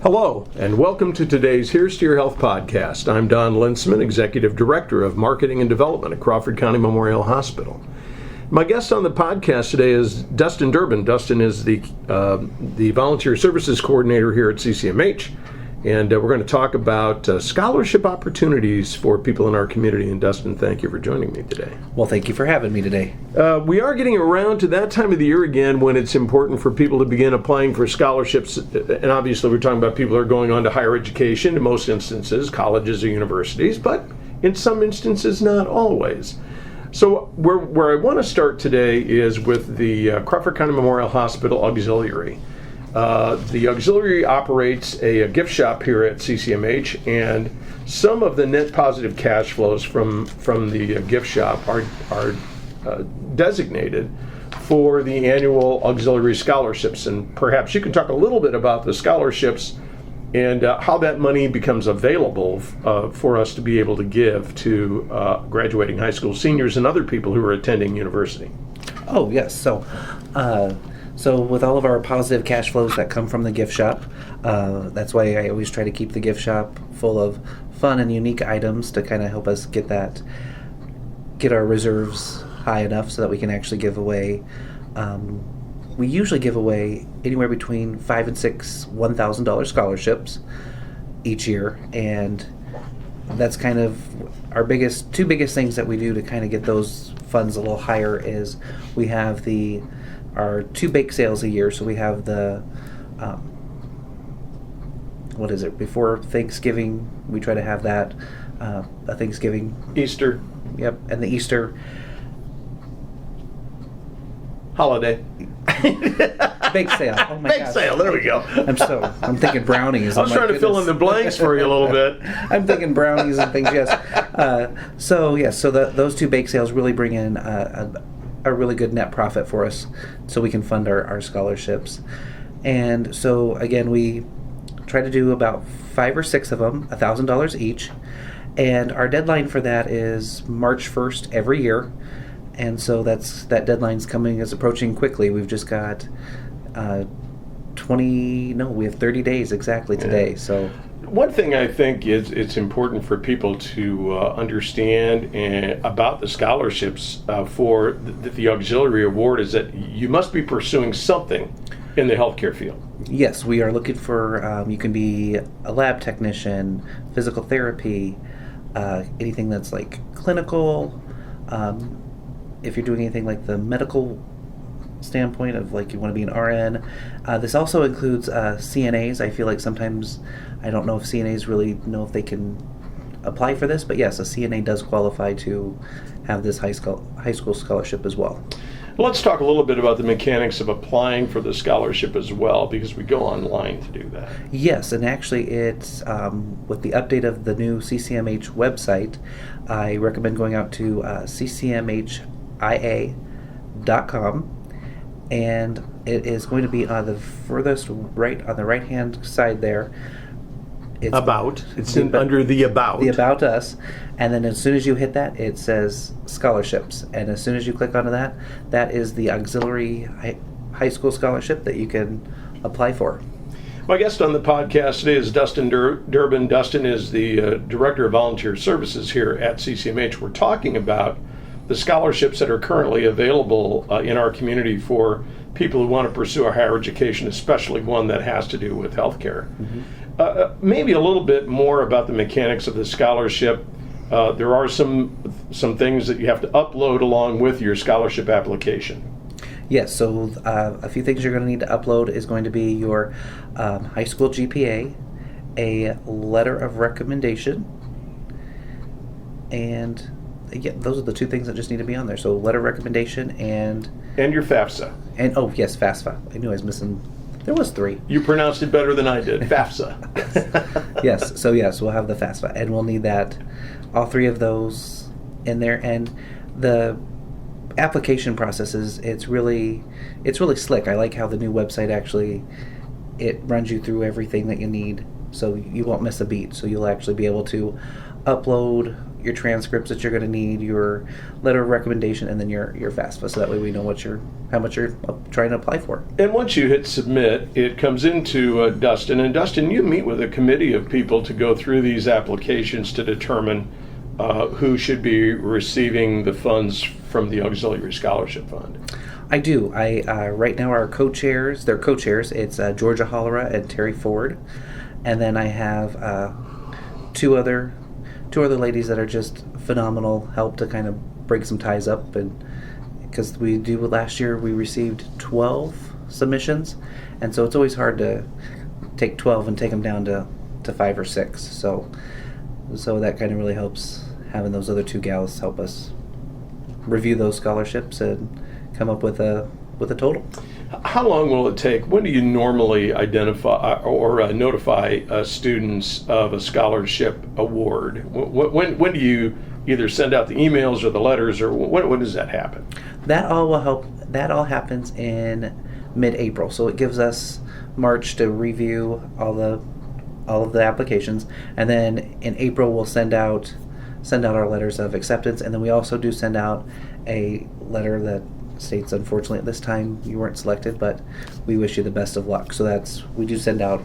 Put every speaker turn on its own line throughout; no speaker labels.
Hello, and welcome to today's Here's to Your Health podcast. I'm Don Linsman, Executive Director of Marketing and Development at Crawford County Memorial Hospital. My guest on the podcast today is Dustin Durbin. Dustin is the Volunteer Services Coordinator here at CCMH, and we're going to talk about scholarship opportunities for people in our community. And Dustin, thank you for joining me today.
Well, thank you for having me today.
We are getting around to that time of the year again when it's important for people to begin applying for scholarships. And obviously we're talking about people who are going on to higher education, in most instances, colleges or universities, but in some instances, not always. So where I want to start today is with the Crawford County Memorial Hospital Auxiliary. The Auxiliary operates a gift shop here at CCMH, and some of the net positive cash flows from the gift shop are designated for the annual Auxiliary scholarships. And perhaps you can talk a little bit about the scholarships and how that money becomes available for us to be able to give to graduating high school seniors and other people who are attending university.
Oh, yes. So with all of our positive cash flows that come from the gift shop, that's why I always try to keep the gift shop full of fun and unique items to kind of help us get our reserves high enough so that we can actually give away. We usually give away anywhere between 5 and 6 $1,000 scholarships each year, and that's kind of our two biggest things that we do to kind of get those funds a little higher. Is we have our 2 bake sales a year. So we have the before Thanksgiving, we try to have that a Thanksgiving,
Easter.
Yep. And the Easter
holiday
bake sale. Oh my
bake
gosh.
sale, there we go.
I'm thinking brownies.
I was trying to fill in the blanks for you a little bit.
I'm thinking brownies and things, yes. So those 2 bake sales really bring in a really good net profit for us, so we can fund our scholarships. And so again, we try to do about 5 or 6 of them, $1,000 each, and our deadline for that is March 1st every year. And so that deadline's approaching quickly. We've just got we have 30 days exactly today. Yeah. So
one thing I think is it's important for people to understand about the scholarships for the Auxiliary Award is that you must be pursuing something in the healthcare field.
Yes, we are looking for, you can be a lab technician, physical therapy, anything that's like clinical, if you're doing anything like the medical standpoint of like you want to be an RN. This also includes CNAs. I feel like sometimes I don't know if CNAs really know if they can apply for this, but yes, a CNA does qualify to have this high school scholarship as well.
Let's talk a little bit about the mechanics of applying for the scholarship as well, because we go online to do that.
Yes, and actually it's with the update of the new CCMH website, I recommend going out to CCMHIA.com. And it is going to be on the furthest right, on the right-hand side there.
It's under the About.
The About Us. And then as soon as you hit that, it says scholarships. And as soon as you click onto that, that is the Auxiliary High School Scholarship that you can apply for.
My guest on the podcast today is Dustin Durbin. Dustin is the Director of Volunteer Services here at CCMH. We're talking about the scholarships that are currently available in our community for people who want to pursue a higher education, especially one that has to do with healthcare. Mm-hmm. Maybe a little bit more about the mechanics of the scholarship. There are some things that you have to upload along with your scholarship application.
Yes, so a few things you're going to need to upload is going to be your high school GPA, a letter of recommendation, and yeah, those are the 2 things that just need to be on there. So letter of recommendation and
your FAFSA.
And oh yes, FAFSA. I knew I was missing. There was 3.
You pronounced it better than I did. FAFSA.
Yes. So we'll have the FAFSA, and we'll need that, all 3 of those in there. And the application process it's really slick. I like how the new website actually it runs you through everything that you need, so you won't miss a beat. So you'll actually be able to upload your transcripts that you're going to need, your letter of recommendation, and then your FAFSA, so that way we know how much you're trying to apply for.
And once you hit submit, it comes into Dustin. And Dustin, you meet with a committee of people to go through these applications to determine who should be receiving the funds from the Auxiliary Scholarship Fund.
I do. Right now our co-chairs, they're co-chairs. It's Georgia Hollera and Terry Ford, and then I have two other ladies that are just phenomenal help to kind of break some ties up, and because last year we received 12 submissions, and so it's always hard to take 12 and take them down to 5 or 6. So that kind of really helps having those other two gals help us review those scholarships and come up with a total.
How long will it take? When do you normally identify or notify students of a scholarship award? When do you either send out the emails or the letters, or when does that happen?
That all happens in mid-April, so it gives us March to review all of the applications, and then in April we'll send out our letters of acceptance, and then we also do send out a letter that states, unfortunately at this time you weren't selected, but we wish you the best of luck. So we do send out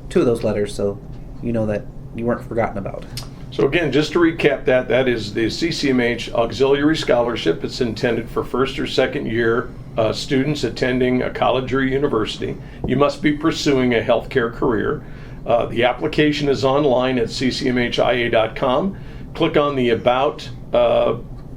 2 of those letters, so you know that you weren't forgotten about.
So again, just to recap, that is the CCMH Auxiliary Scholarship. It's intended for first or second year students attending a college or university. You must be pursuing a healthcare career. The application is online at ccmhia.com. Click on the About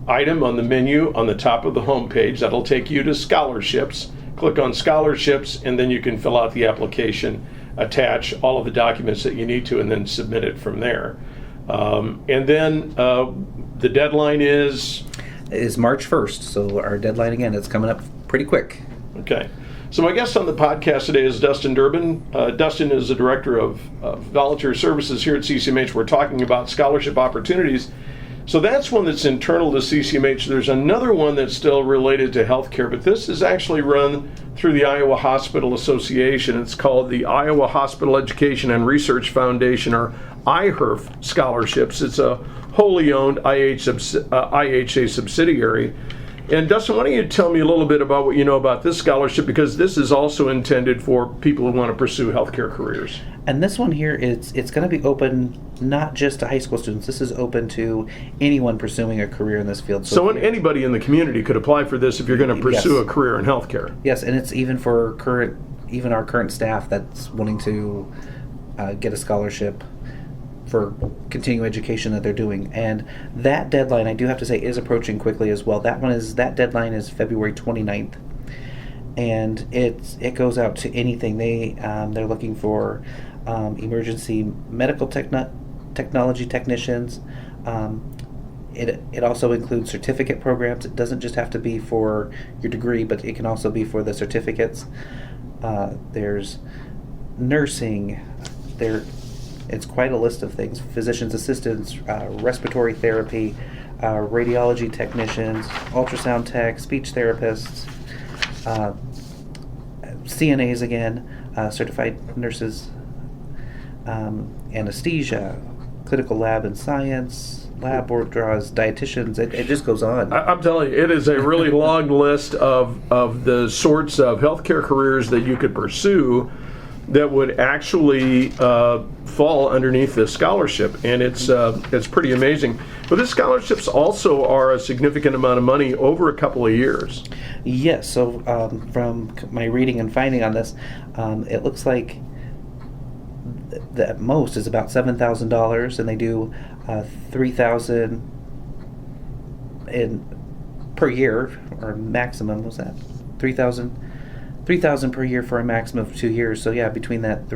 item on the menu on the top of the home page. That'll take you to scholarships. Click on scholarships, and then you can fill out the application, attach all of the documents that you need to, and then submit it from there. And then the deadline is
March 1st. So our deadline, again, it's coming up pretty quick.
Okay. So my guest on the podcast today is Dustin Durbin. Dustin is the Director of Volunteer Services here at CCMH. We're talking about scholarship opportunities. So that's one that's internal to CCMH. There's another one that's still related to healthcare, but this is actually run through the Iowa Hospital Association. It's called the Iowa Hospital Education and Research Foundation, or IHERF scholarships. It's a wholly owned IHA subsidiary. And Dustin, why don't you tell me a little bit about what you know about this scholarship, because this is also intended for people who want to pursue healthcare careers. And
this one here, it's going to be open not just to high school students. This is open to anyone pursuing a career in this field.
So anybody in the community could apply for this if you're going to pursue a career in healthcare.
Yes, and it's even for our current staff that's wanting to get a scholarship for continuing education that they're doing. And that deadline, I do have to say, is approaching quickly as well. That deadline is February 29th. And it goes out to anything. They're looking for emergency medical technology technicians. It also includes certificate programs. It doesn't just have to be for your degree, but it can also be for the certificates. There's nursing. It's quite a list of things. Physician's assistants, respiratory therapy, radiology technicians, ultrasound techs, speech therapists, CNAs again, certified nurses, anesthesia, clinical lab and science, lab work draws, dietitians. It just goes on.
I'm telling you, it is a really long list of the sorts of healthcare careers that you could pursue that would actually fall underneath this scholarship, and it's pretty amazing. But these scholarships also are a significant amount of money over a couple of years.
Yes, so from my reading and finding on this, it looks like the most is about $7,000, and they do $3,000 per year, or maximum was that $3,000 per year for a maximum of 2 years. So yeah, between that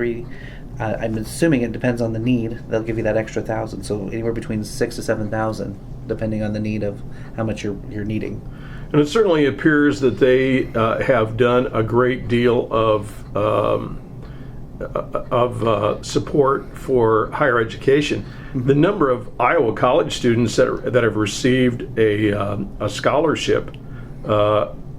I'm assuming it depends on the need. They'll give you that extra $1,000. So anywhere between $6,000 to $7,000, depending on the need of how much you're needing.
And it certainly appears that they have done a great deal of support for higher education. Mm-hmm. The number of Iowa college students that have received a scholarship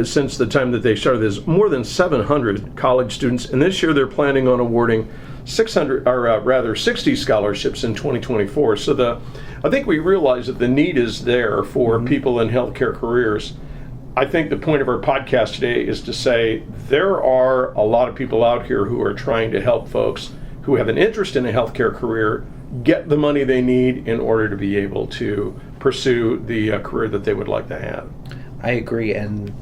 since the time that they started is more than 700 college students, and this year they're planning on awarding 600, or rather 60 scholarships in 2024. So I think we realize that the need is there for people in healthcare careers. I think the point of our podcast today is to say there are a lot of people out here who are trying to help folks who have an interest in a healthcare career get the money they need in order to be able to pursue the career that they would like to have.
I agree, and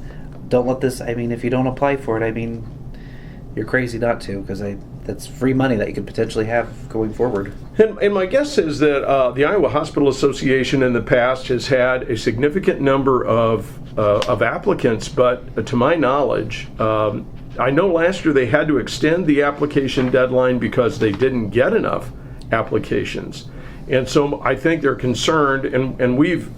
don't let this, I mean, if you don't apply for it, I mean, you're crazy not to, because that's free money that you could potentially have going forward.
And my guess is that the Iowa Hospital Association in the past has had a significant number of applicants, but to my knowledge, I know last year they had to extend the application deadline because they didn't get enough applications. And so I think they're concerned, and we've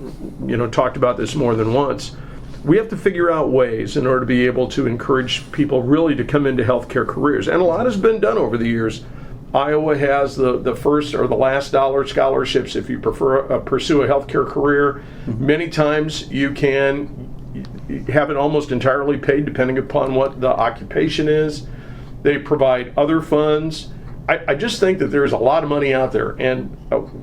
talked about this more than once. We have to figure out ways in order to be able to encourage people really to come into healthcare careers. And a lot has been done over the years. Iowa has the first or the last dollar scholarships if you prefer pursue a healthcare career. Many times you can have it almost entirely paid depending upon what the occupation is. They provide other funds. I just think that there's a lot of money out there, and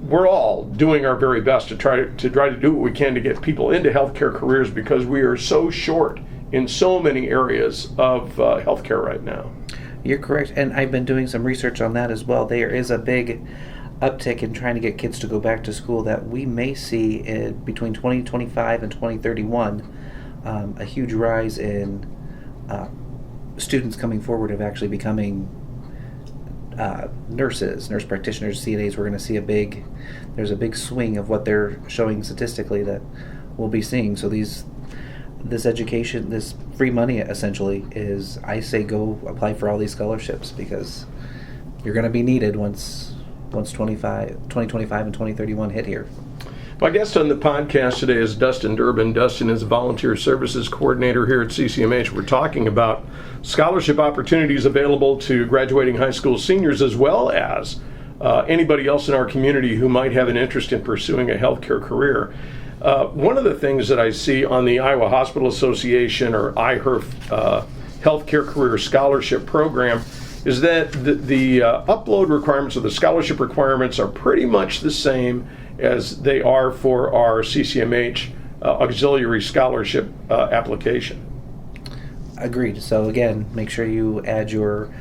we're all doing our very best to try to do what we can to get people into healthcare careers, because we are so short in so many areas of healthcare right now.
You're correct, and I've been doing some research on that as well. There is a big uptick in trying to get kids to go back to school that we may see between 2025 and 2031, a huge rise in students coming forward of actually becoming nurses, nurse practitioners, CNAs. We're going to see there's a big swing of what they're showing statistically that we'll be seeing. So this education, this free money essentially is, I say go apply for all these scholarships, because you're going to be needed once 2025 and 2031 hit here.
My guest on the podcast today is Dustin Durbin. Dustin is a volunteer services coordinator here at CCMH. We're talking about scholarship opportunities available to graduating high school seniors, as well as anybody else in our community who might have an interest in pursuing a healthcare career. One of the things that I see on the Iowa Hospital Association, or IHERF, Healthcare Career Scholarship Program, is that the upload requirements or the scholarship requirements are pretty much the same as they are for our CCMH Auxiliary Scholarship application.
Agreed. So again, make sure you add your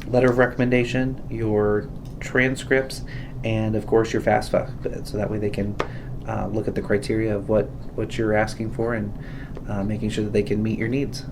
letter of recommendation, your transcripts, and of course your FAFSA, so that way they can look at the criteria of what you're asking for, and making sure that they can meet your needs.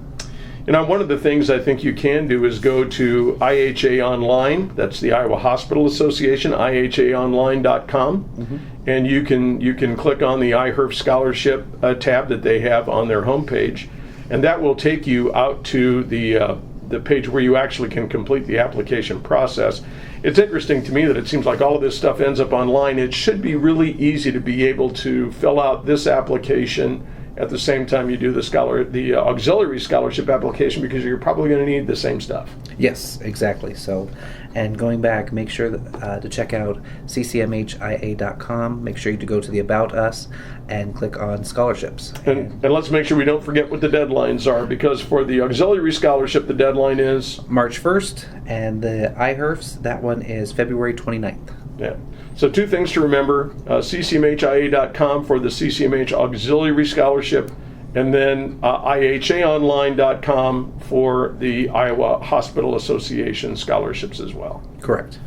And one of the things I think you can do is go to IHA Online. That's the Iowa Hospital Association, IHAOnline.com, and you can click on the IHERF Scholarship tab that they have on their homepage, and that will take you out to the page where you actually can complete the application process. It's interesting to me that it seems like all of this stuff ends up online. It should be really easy to be able to fill out this application at the same time you do the auxiliary scholarship application, because you're probably going to need the same stuff.
Yes, exactly. So, and going back, make sure that, to check out ccmhia.com. Make sure you go to the About Us and click on scholarships.
And let's make sure we don't forget what the deadlines are, because for the auxiliary scholarship, the deadline is
March 1st, and the IHERFs, that one is February 29th.
Yeah. So two things to remember, ccmhia.com for the CCMH Auxiliary Scholarship, and then IHAOnline.com for the Iowa Hospital Association scholarships as well.
Correct.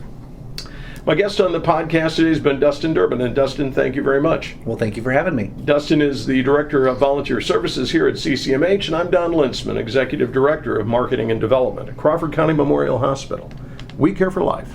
My guest on the podcast today has been Dustin Durbin. And Dustin, thank you very much.
Well, thank you for having me.
Dustin is the Director of Volunteer Services here at CCMH, and I'm Don Lintzman, Executive Director of Marketing and Development at Crawford County Memorial Hospital. We care for life.